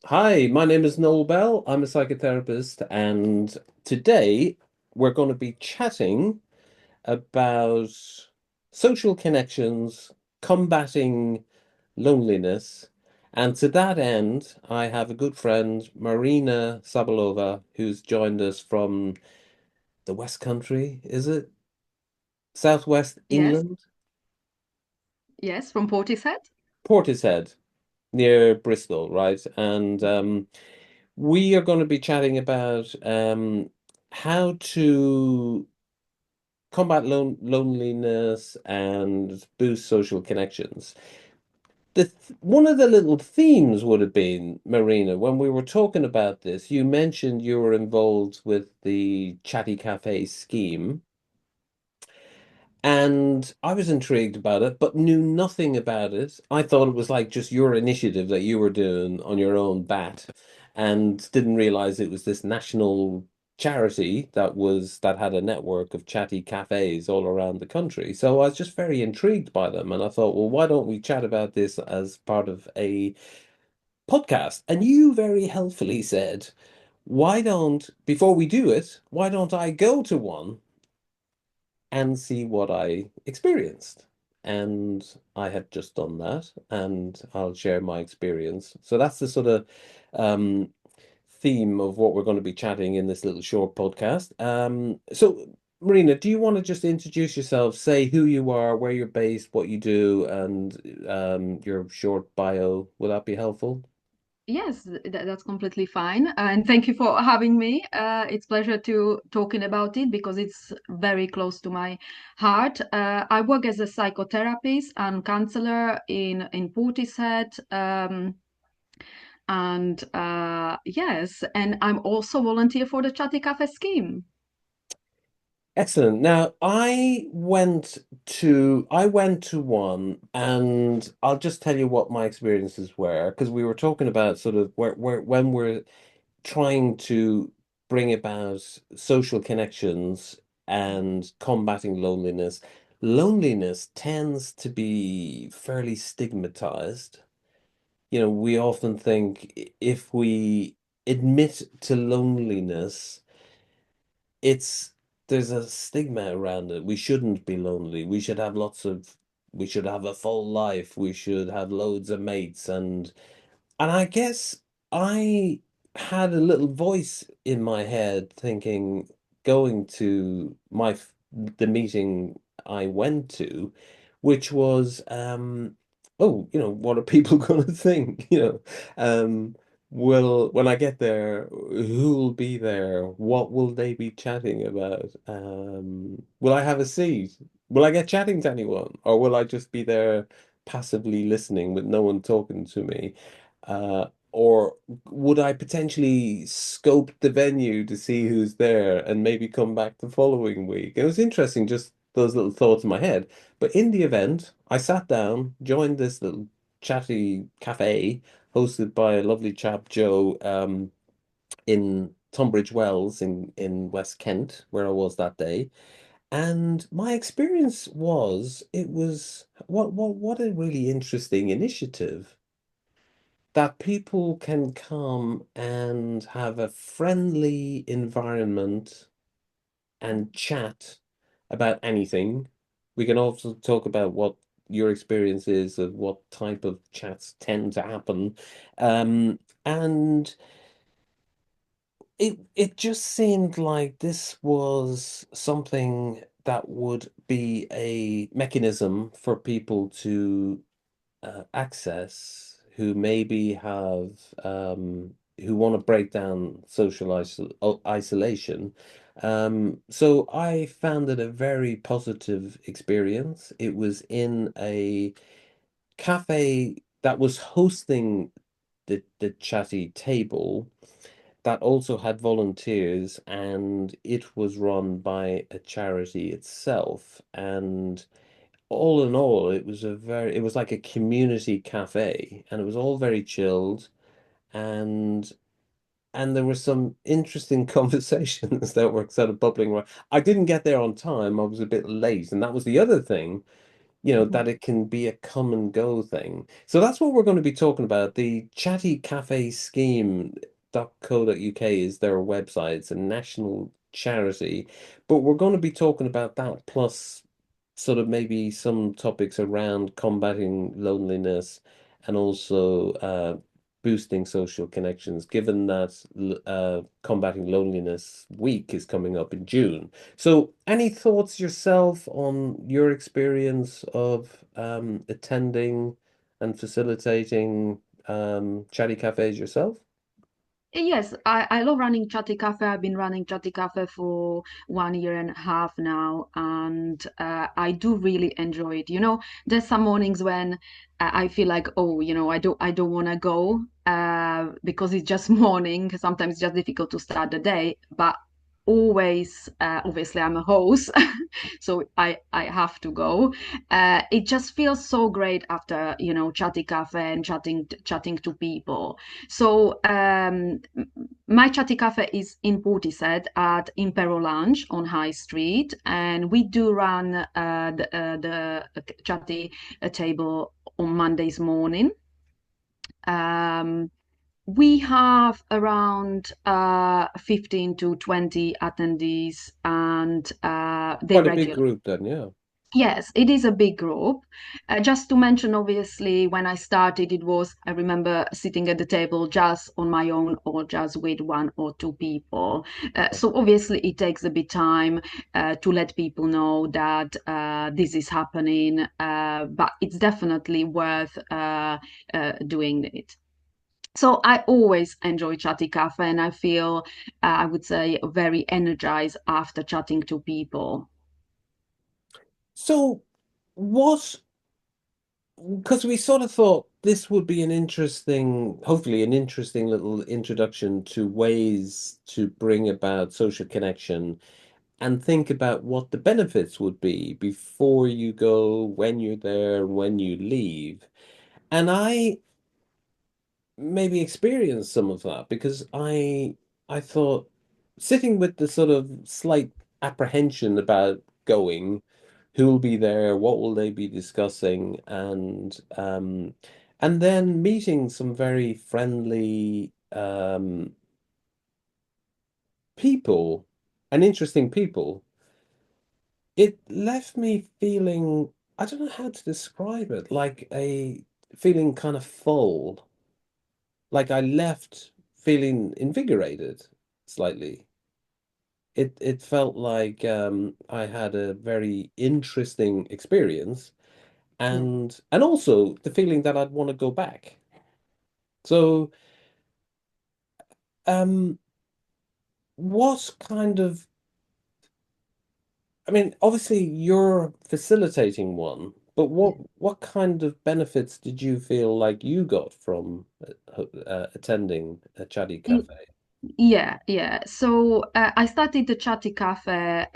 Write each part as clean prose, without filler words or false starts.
Hi, my name is Noel Bell. I'm a psychotherapist, and today we're going to be chatting about social connections, combating loneliness. And to that end, I have a good friend, Marina Sabalova, who's joined us from the West Country, is it? Southwest Yes, England? yes, from Portishead. Portishead, near Bristol, right? And we are going to be chatting about how to combat loneliness and boost social connections. One of the little themes would have been, Marina, when we were talking about this, you mentioned you were involved with the Chatty Cafe scheme. And I was intrigued about it, but knew nothing about it. I thought it was like just your initiative that you were doing on your own bat, and didn't realize it was this national charity that had a network of chatty cafes all around the country. So I was just very intrigued by them, and I thought, well, why don't we chat about this as part of a podcast? And you very helpfully said, why don't, before we do it, why don't I go to one and see what I experienced. And I have just done that, and I'll share my experience. So that's the sort of um, theme of what we're going to be chatting in this little short podcast. So, Marina, do you want to just introduce yourself, say who you are, where you're based, what you do, and your short bio? Would that be helpful? Yes, that's completely fine. And thank you for having me. It's pleasure to talking about it because it's very close to my heart. I work as a psychotherapist and counselor in Portishead. And yes, and I'm also volunteer for the Chatty Cafe scheme. Excellent. Now, I went to one, and I'll just tell you what my experiences were, because we were talking about sort of where when we're trying to bring about social connections and combating loneliness. Loneliness tends to be fairly stigmatized. We often think if we admit to loneliness, it's there's a stigma around it. We shouldn't be lonely. We should have a full life. We should have loads of mates. And I guess I had a little voice in my head thinking, going to the meeting I went to, which was oh, what are people going to think? Will when I get there, who'll be there? What will they be chatting about? Will I have a seat? Will I get chatting to anyone? Or will I just be there passively listening with no one talking to me? Or would I potentially scope the venue to see who's there and maybe come back the following week? It was interesting, just those little thoughts in my head. But in the event, I sat down, joined this little chatty cafe hosted by a lovely chap, Joe, in Tunbridge Wells in West Kent, where I was that day. And my experience was, it was what a really interesting initiative that people can come and have a friendly environment and chat about anything. We can also talk about what your experience is of what type of chats tend to happen. And it just seemed like this was something that would be a mechanism for people to access who maybe have who want to break down social isolation. So I found it a very positive experience. It was in a cafe that was hosting the chatty table that also had volunteers, and it was run by a charity itself. And all in all, it was like a community cafe, and it was all very chilled, and there were some interesting conversations that were sort of bubbling around. I didn't get there on time. I was a bit late, and that was the other thing. Mhm. that it can be a come and go thing. So that's what we're going to be talking about. The Chatty Cafe Scheme .co.uk is their website. It's a national charity, but we're going to be talking about that plus sort of maybe some topics around combating loneliness and also boosting social connections, given that combating loneliness week is coming up in June. So, any thoughts yourself on your experience of attending and facilitating chatty cafes yourself? Yes, I love running Chatty Cafe. I've been running Chatty Cafe for 1 year and a half now, and I do really enjoy it. There's some mornings when I feel like, oh, I don't want to go because it's just morning. Sometimes it's just difficult to start the day, but always, obviously, I'm a host, so I have to go. It just feels so great after, Chatty Cafe and chatting to people. So my chatty cafe is in Portishead at Impero Lounge on High Street, and we do run the chatty table on Mondays morning. Um, we have around 15 to 20 attendees, and they Quite a big regularly. group then, yeah. Yes, it is a big group. Just to mention, obviously, when I started, I remember sitting at the table just on my own or just with one or two people. So obviously, it takes a bit time to let people know that this is happening, but it's definitely worth doing it. So I always enjoy Chatty Cafe, and I feel, I would say, very energized after chatting to people. So, what because we sort of thought this would be hopefully an interesting little introduction to ways to bring about social connection and think about what the benefits would be before you go, when you're there, when you leave. And I maybe experienced some of that because I thought sitting with the sort of slight apprehension about going, who will be there, what will they be discussing, and then meeting some very friendly people and interesting people. It left me feeling, I don't know how to describe it, like a feeling kind of full. Like I left feeling invigorated slightly. It felt like I had a very interesting experience Yeah. and also the feeling that I'd want to go back. So um what kind of I mean obviously you're facilitating one, but what kind of benefits did you feel like you got from attending a Chatty Yeah. Cafe? Yeah, yeah. So I started the Chatty Cafe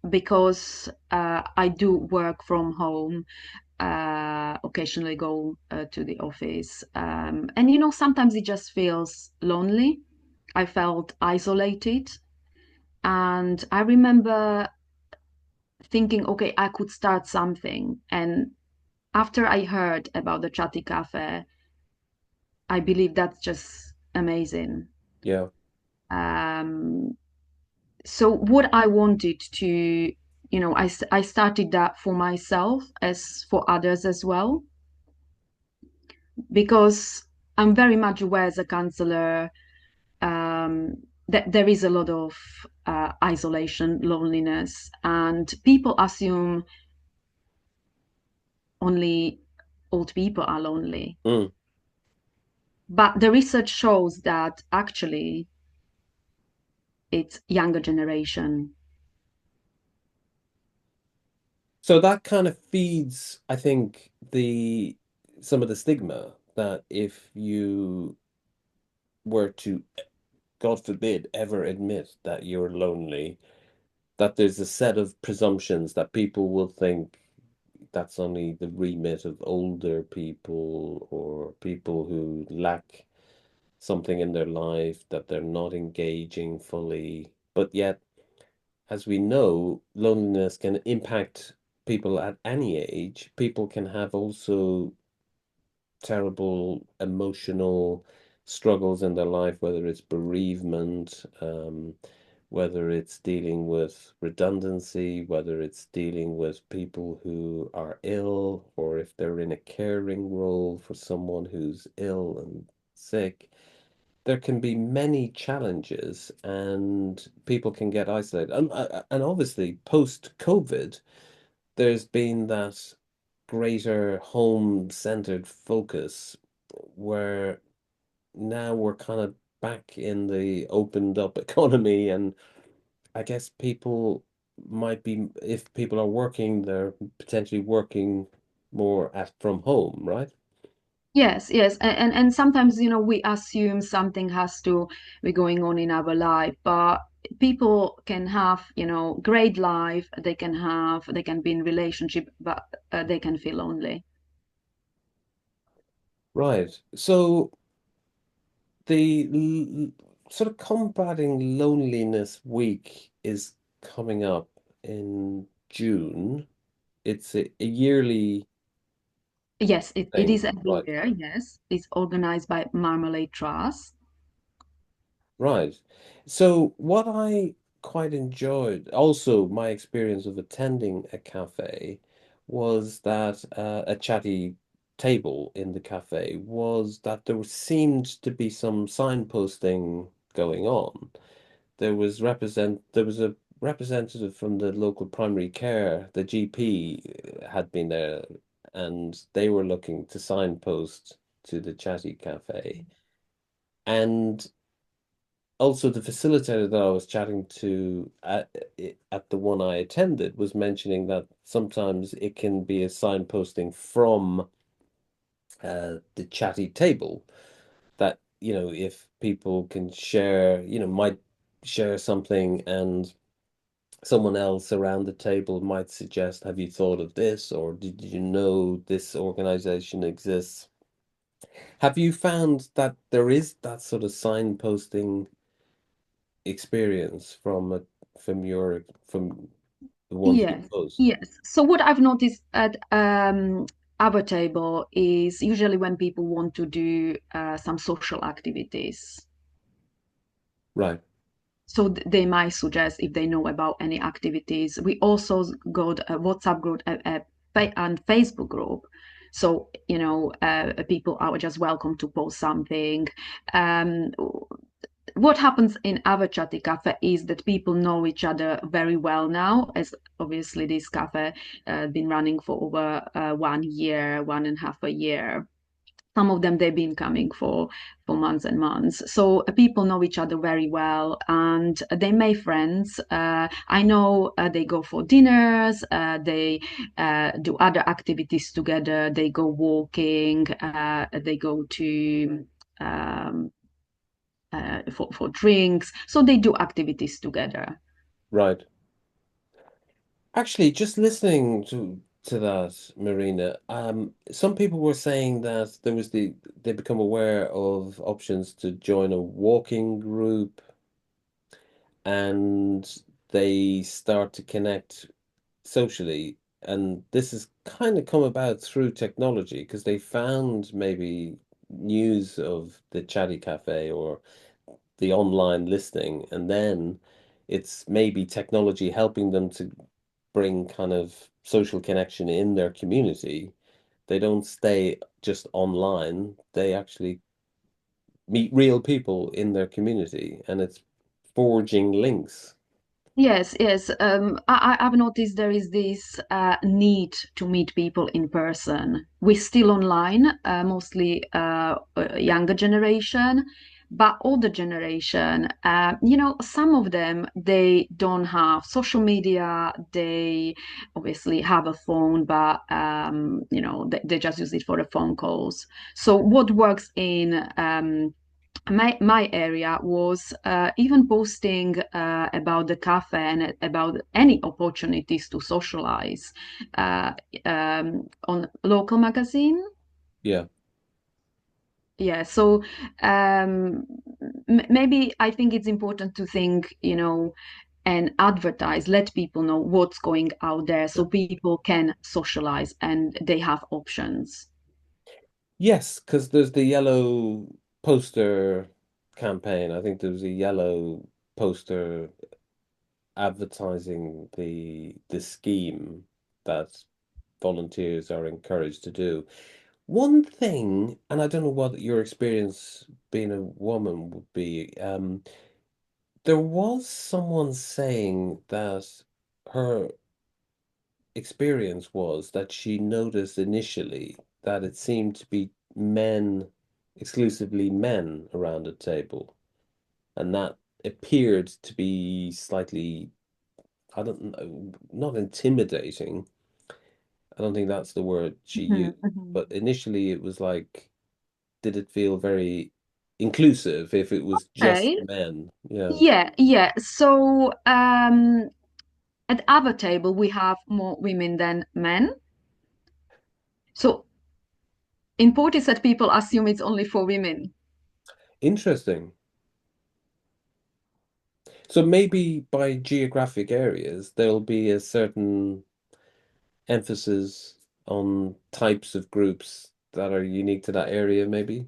because I do work from home, occasionally go to the office. And sometimes it just feels lonely. I felt isolated. And I remember thinking, okay, I could start something. And after I heard about the Chatty Cafe, I believe that's just amazing. Yeah. Um, so what I wanted to, I started that for myself as for others as well, because I'm very much aware as a counselor that there is a lot of isolation, loneliness, and people assume only old people are lonely. Mm. But the research shows that actually it's younger generation. So that kind of feeds, I think, the some of the stigma that if you were to, God forbid, ever admit that you're lonely, that there's a set of presumptions that people will think that's only the remit of older people or people who lack something in their life, that they're not engaging fully. But yet, as we know, loneliness can impact. people at any age, people can have also terrible emotional struggles in their life, whether it's bereavement, whether it's dealing with redundancy, whether it's dealing with people who are ill, or if they're in a caring role for someone who's ill and sick. There can be many challenges, and people can get isolated. And obviously, post-COVID, there's been that greater home-centered focus where now we're kind of back in the opened up economy, and I guess people might be, if people are working, they're potentially working more at from home, right? Yes, yes, and sometimes, we assume something has to be going on in our life, but people can have, great life. They can be in relationship, but they can feel lonely. Right. So the sort of combating loneliness week is coming up in June. It's a yearly Yes, it thing, is every right? year. Yes, it's organized by Marmalade Trust. Right. So what I quite enjoyed, also my experience of attending a cafe, was that a chatty table in the cafe was that seemed to be some signposting going on. There was a representative from the local primary care, the GP had been there, and they were looking to signpost to the chatty cafe. And also the facilitator that I was chatting to at the one I attended was mentioning that sometimes it can be a signposting from the chatty table that, if people can share, might share something, and someone else around the table might suggest, have you thought of this? Or did you know this organization exists? Have you found that there is that sort of signposting experience from the ones you Yes, post? yes. So what I've noticed at our table is usually when people want to do some social activities. Right. So they might suggest if they know about any activities. We also got a WhatsApp group and Facebook group. So, people are just welcome to post something. Um, what happens in our chatty cafe is that people know each other very well now, as obviously this cafe been running for over 1 year, 1.5 year. Some of them they've been coming for months and months. So people know each other very well, and they make friends. I know they go for dinners. They do other activities together. They go walking. They go to for drinks. So they do activities together. Right. Actually, just listening to that, Marina, some people were saying that they become aware of options to join a walking group, and they start to connect socially. And this has kind of come about through technology because they found maybe news of the Chatty Cafe or the online listing, and then it's maybe technology helping them to bring kind of social connection in their community. They don't stay just online, they actually meet real people in their community, and it's forging links. Yes, yes. I've noticed there is this need to meet people in person. We're still online, mostly younger generation, but older generation, some of them, they don't have social media. They obviously have a phone, but, they just use it for the phone calls. So what works in my area was even posting about the cafe and about any opportunities to socialize uh, on local magazine. Yeah, Yeah, so maybe I think it's important to think, and advertise, let people know what's going out there so people can socialize and they have options. Yes, because there's the yellow poster campaign. I think there was a yellow poster advertising the scheme that volunteers are encouraged to do. One thing, and I don't know what your experience being a woman would be, there was someone saying that her experience was that she noticed initially that it seemed to be men, exclusively men around the table, and that appeared to be slightly, I don't know, not intimidating. I don't think that's the word she Mhm, used, mhm. but initially it was like, did it feel very inclusive if it was just Okay. men? Yeah. Yeah, yeah. So at our table we have more women than men. So in Portishead, people assume it's only for women. Interesting. So maybe by geographic areas, there'll be a certain emphasis on types of groups that are unique to that area, maybe?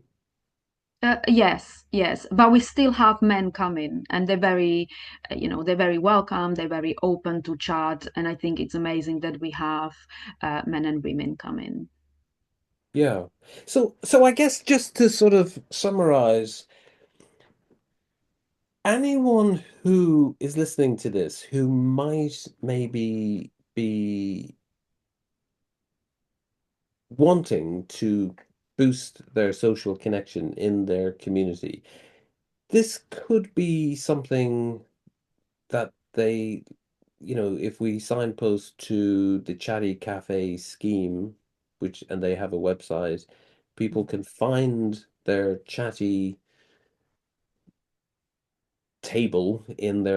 Yes, yes, but we still have men coming, and they're very, they're very welcome. They're very open to chat, and I think it's amazing that we have men and women coming. Yeah. So I guess just to sort of summarize, anyone who is listening to this who might maybe be wanting to boost their social connection in their community, this could be something that they, if we signpost to the Chatty Cafe scheme, which and they have a website, people can find their chatty table in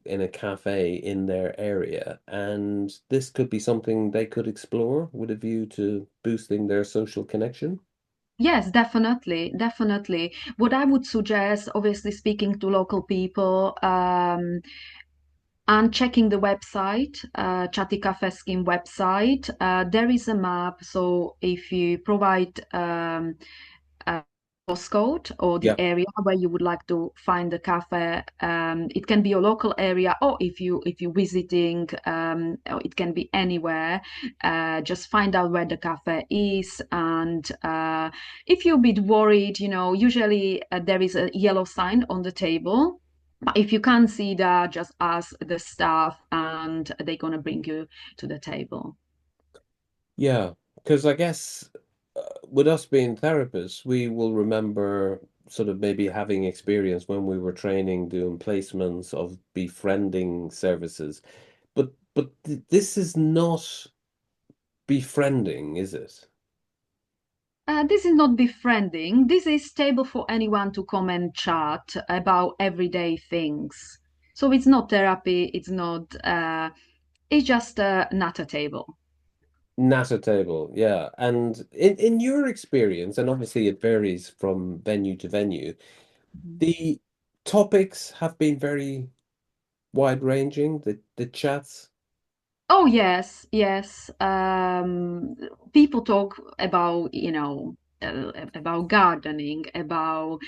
in a cafe in their area, and this could be something they could explore with a view to boosting their social connection. Yes, definitely, definitely. What I would suggest, obviously speaking to local people, and checking the website, Chatty Cafe Scheme website, there is a map. So if you provide a postcode or the Yeah. area where you would like to find the cafe, it can be your local area, or if you're visiting, or it can be anywhere. Just find out where the cafe is, and if you're a bit worried, usually there is a yellow sign on the table. But if you can't see that, just ask the staff and they're gonna bring you to the table. Yeah, because I guess with us being therapists, we will remember sort of maybe having experience when we were training doing placements of befriending services. But this is not befriending, is it? This is not befriending. This is table for anyone to come and chat about everyday things. So it's not therapy. It's not. It's just not a table. Natter table, yeah. And in your experience, and obviously it varies from venue to venue, Mhm. the topics have been very wide-ranging, the chats. Oh yes, yes. People talk about about gardening, about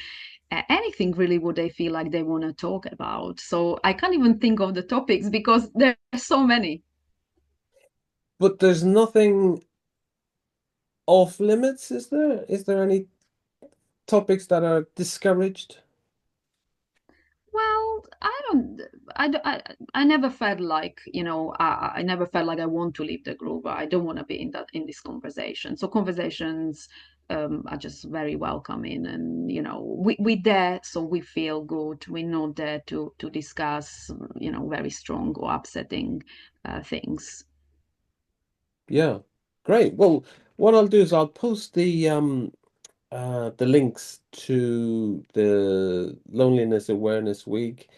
anything really what they feel like they want to talk about. So I can't even think of the topics because there are so many. But there's nothing off limits, is there? Is there any topics that are discouraged? Well, I never felt like, I never felt like I want to leave the group. I don't want to be in this conversation. So conversations are just very welcoming, and we there so we feel good. We're not there to discuss, very strong or upsetting things. Yeah, great. Well, what I'll do is I'll post the links to the Loneliness Awareness Week,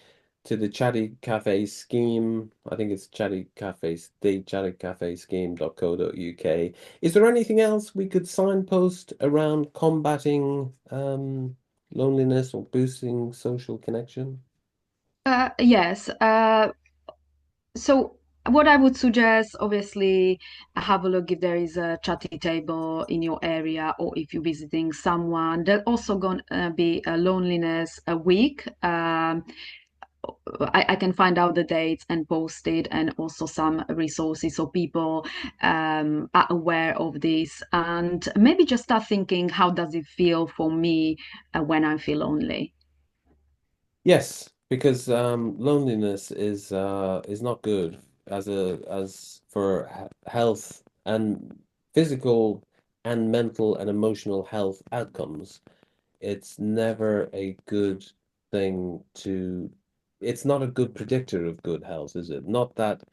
to the Chatty Cafe scheme. I think it's Chatty Cafe, the Chatty Cafe scheme.co.uk. Is there anything else we could signpost around combating loneliness or boosting social connection? Yes. So what I would suggest, obviously, have a look if there is a chatty table in your area or if you're visiting someone. There's also going to be a loneliness a week. I can find out the dates and post it, and also some resources so people are aware of this, and maybe just start thinking, how does it feel for me when I feel lonely? Yes, because loneliness is not good as for health and physical and mental and emotional health outcomes. It's never a good thing to, it's not a good predictor of good health, is it? Not that,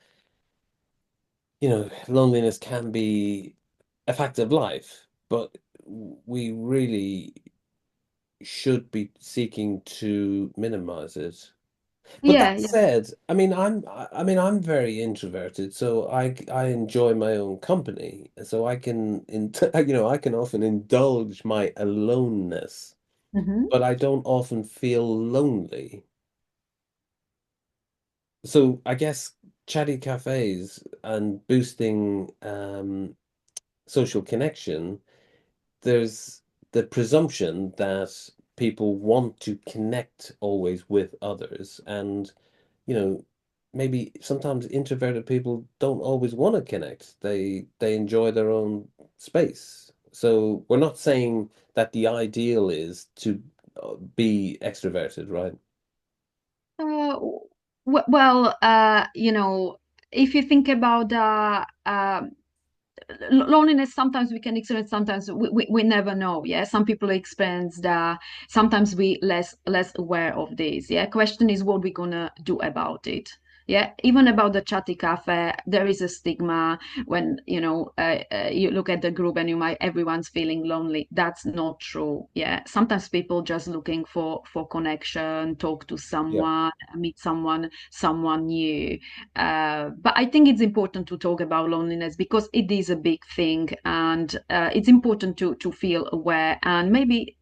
loneliness can be a fact of life, but we really should be seeking to minimize it. But Yeah, that yeah. said, I'm very introverted, so I enjoy my own company, so I can I can often indulge my aloneness, Mhm. but I don't often feel lonely. So I guess chatty cafes and boosting social connection, there's the presumption that people want to connect always with others, and maybe sometimes introverted people don't always want to connect. They enjoy their own space. So we're not saying that the ideal is to be extroverted, right? Well, if you think about loneliness, sometimes we can experience, sometimes we never know. Yeah, some people experience that, sometimes we less aware of this. Yeah, question is what we're gonna do about it. Yeah, even about the chatty cafe, there is a stigma when you look at the group and you might everyone's feeling lonely. That's not true. Yeah, sometimes people just looking for connection, talk to Yeah. someone, meet someone new. But I think it's important to talk about loneliness because it is a big thing, and it's important to feel aware and maybe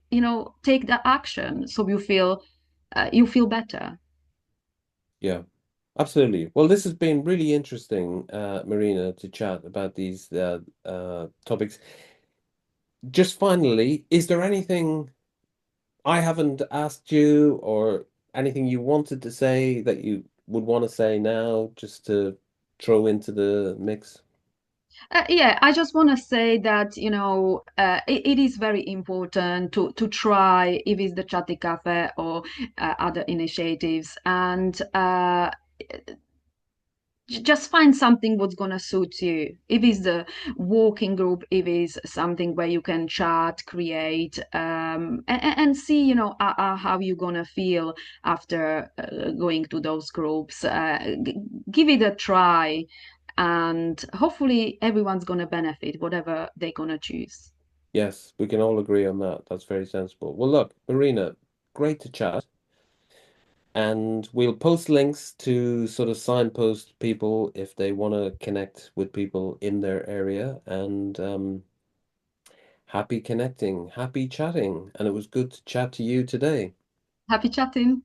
take the action so you feel better. Yeah. Absolutely. Well, this has been really interesting, Marina, to chat about these topics. Just finally, is there anything I haven't asked you, or anything you wanted to say that you would want to say now, just to throw into the mix? Yeah, I just want to say that it is very important to try if it's the Chatty Cafe or other initiatives, and just find something what's gonna suit you. If it's the walking group, if it's something where you can chat, create, and see, how you're gonna feel after going to those groups. Give it a try, and hopefully everyone's gonna benefit, whatever they're gonna choose. Yes, we can all agree on that. That's very sensible. Well, look, Marina, great to chat. And we'll post links to sort of signpost people if they want to connect with people in their area. And happy connecting, happy chatting. And it was good to chat to you today. Happy chatting.